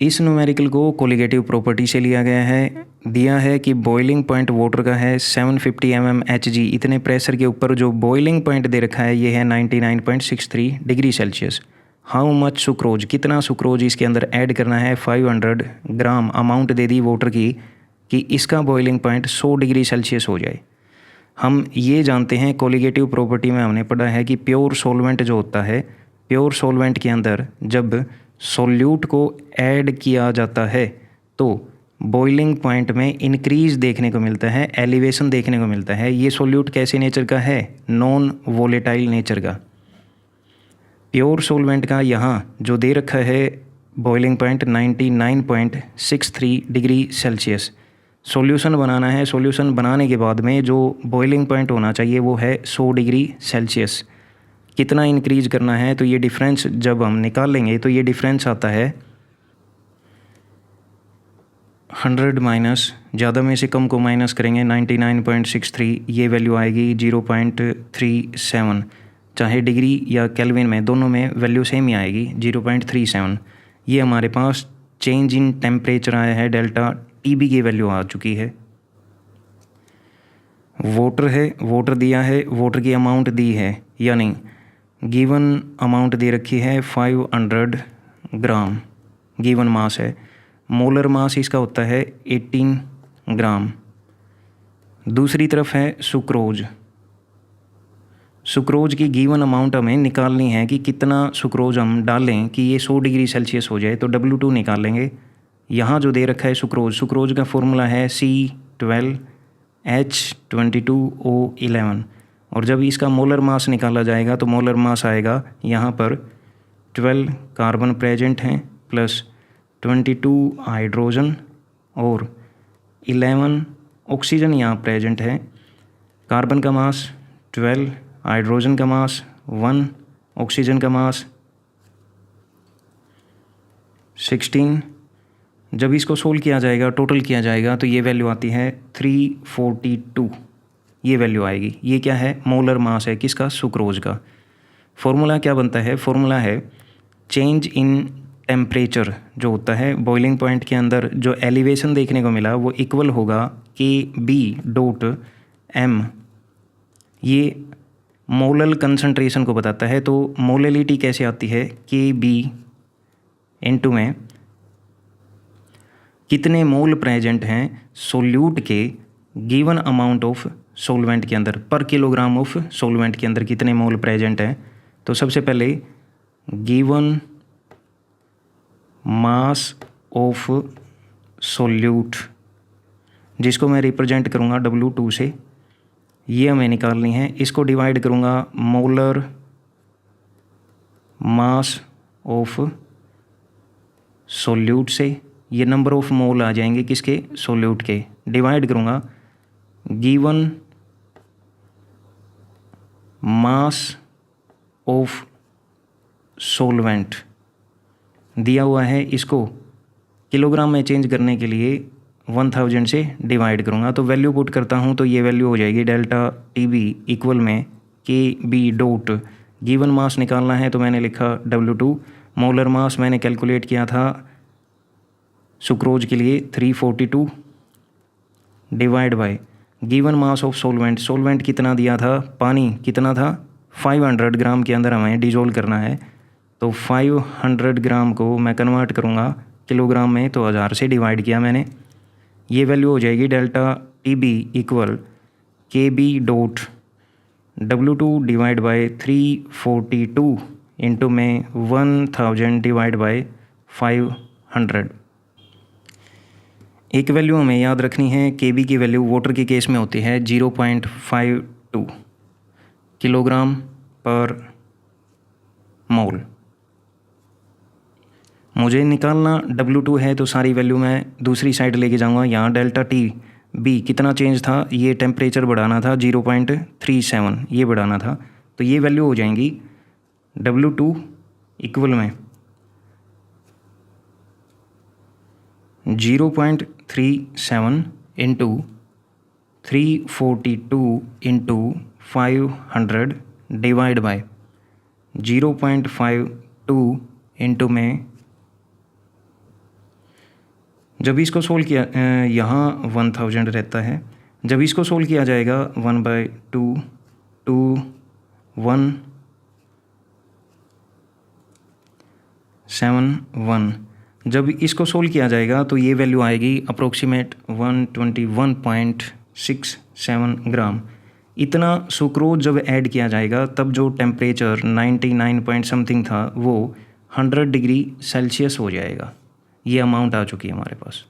इस न्यूमेरिकल को colligative property से लिया गया है। दिया है कि बॉइलिंग पॉइंट वाटर का है 750 mmHg, इतने प्रेशर के ऊपर जो बॉइलिंग पॉइंट दे रखा है ये है 99.63 degree Celsius. How much sucrose, कितना सुक्रोज इसके अंदर ऐड करना है, 500 ग्राम अमाउंट दे दी वाटर की कि इसका बॉइलिंग पॉइंट 100 डिग्री सेल्सियस हो जाए। हम ये जानते हैं कोलिगेटिव प्रॉपर्टी में हमने पढ़ा है कि प्योर सॉल्वेंट जो होता है, प्योर सॉल्वेंट के अंदर जब सॉल्यूट को ऐड किया जाता है तो बॉइलिंग पॉइंट में इंक्रीज देखने को मिलता है, एलिवेशन देखने को मिलता है। ये सॉल्यूट कैसे नेचर का है, नॉन वोलेटाइल नेचर का। प्योर सॉल्वेंट का यहाँ जो दे रखा है boiling point 99.63 degree Celsius. Solution बनाना है, सॉल्यूशन बनाने के बाद में जो बॉइलिंग पॉइंट होना चाहिए वो है 100 डिग्री सेल्सियस। कितना इंक्रीज करना है, तो ये डिफरेंस जब हम निकालेंगे तो ये डिफरेंस आता है 100 माइनस, ज़्यादा में से कम को माइनस करेंगे 99.63, ये वैल्यू आएगी 0.37। चाहे डिग्री या केल्विन में, दोनों में वैल्यू सेम ही आएगी 0.37। ये हमारे पास चेंज इन टेम्परेचर आया है, डेल्टा टीबी की वैल्यू आ चुकी है। वाटर है, वाटर दिया है, वाटर की अमाउंट दी है, यानी गिवन अमाउंट दे रखी है 500 ग्राम, गिवन मास है। मोलर मास इसका होता है 18 ग्राम। दूसरी तरफ है सुक्रोज। सुक्रोज की गिवन अमाउंट हमें निकालनी है कि कितना सुक्रोज हम डालें कि ये 100 डिग्री सेल्सियस हो जाए, तो W2 निकालेंगे। यहाँ जो दे रखा है सुक्रोज, सुक्रोज का फॉर्मूला है C12H22O11, और जब इसका मोलर मास निकाला जाएगा तो मोलर मास आएगा, यहाँ पर 12 कार्बन प्रेजेंट हैं प्लस 22 हाइड्रोजन और 11 ऑक्सीजन यहाँ प्रेजेंट है। कार्बन का मास 12, हाइड्रोजन का मास 1, ऑक्सीजन का मास 16। जब इसको सोल्व किया जाएगा, टोटल किया जाएगा, तो ये वैल्यू आती है 342, ये वैल्यू आएगी। ये क्या है, मोलर मास है, किसका, सुक्रोज का। फॉर्मूला क्या बनता है, फॉर्मूला है चेंज इन टेम्परेचर जो होता है बॉइलिंग पॉइंट के अंदर जो एलिवेशन देखने को मिला वो इक्वल होगा Kb.m। ये मोलल कंसंट्रेशन को बताता है। तो मोललिटी कैसे आती है, Kb इनटू में कितने मोल प्रेजेंट हैं सोल्यूट के गिवन अमाउंट ऑफ सॉल्वेंट के अंदर, पर किलोग्राम ऑफ सॉल्वेंट के अंदर कितने मोल प्रेजेंट हैं। तो सबसे पहले गिवन मास ऑफ सॉल्यूट, जिसको मैं रिप्रेजेंट करूँगा W2 से, ये हमें निकालनी है। इसको डिवाइड करूँगा मोलर मास ऑफ सॉल्यूट से, ये नंबर ऑफ मोल आ जाएंगे किसके, सॉल्यूट के। डिवाइड करूँगा गिवन मास ऑफ सॉल्वेंट दिया हुआ है, इसको किलोग्राम में चेंज करने के लिए 1000 से डिवाइड करूँगा। तो वैल्यू पुट करता हूँ तो ये वैल्यू हो जाएगी डेल्टा टीबी इक्वल में Kb. गिवन मास निकालना है तो मैंने लिखा W2। मोलर मास मैंने कैलकुलेट किया था सुक्रोज के लिए 342 divide by given mass of solvent, solvent कितना दिया था, पानी कितना था, 500 ग्राम के अंदर हमें डिजोल्व करना है। तो 500 ग्राम को मैं कन्वर्ट करूँगा किलोग्राम में, तो 1000 से डिवाइड किया मैंने। ये वैल्यू हो जाएगी delta TB equal Kb.W2 divide by 342 into में 1000 डिवाइड बाय 500। एक वैल्यू हमें याद रखनी है, Kb की वैल्यू वाटर के केस में होती है 0.52 किलोग्राम पर मोल। मुझे निकालना W2 है तो सारी वैल्यू मैं दूसरी साइड लेके जाऊंगा। यहाँ डेल्टा टी बी कितना चेंज था, ये टेम्परेचर बढ़ाना था 0.37, ये बढ़ाना था। तो ये वैल्यू हो जाएंगी W2 इक्वल में 0.37 into 342 into 500 divide by 0.52 into में जब इसको सोल्व किया यहाँ 1000 रहता है, जब इसको सोल्व किया जाएगा 1/2 2 1 7 1, जब इसको सोल्व किया जाएगा तो ये वैल्यू आएगी अप्रोक्सीमेट 121.67 ग्राम। इतना सुक्रोज जब ऐड किया जाएगा तब जो टेम्परेचर 99 पॉइंट समथिंग था वो 100 डिग्री सेल्सियस हो जाएगा। ये अमाउंट आ चुकी है हमारे पास।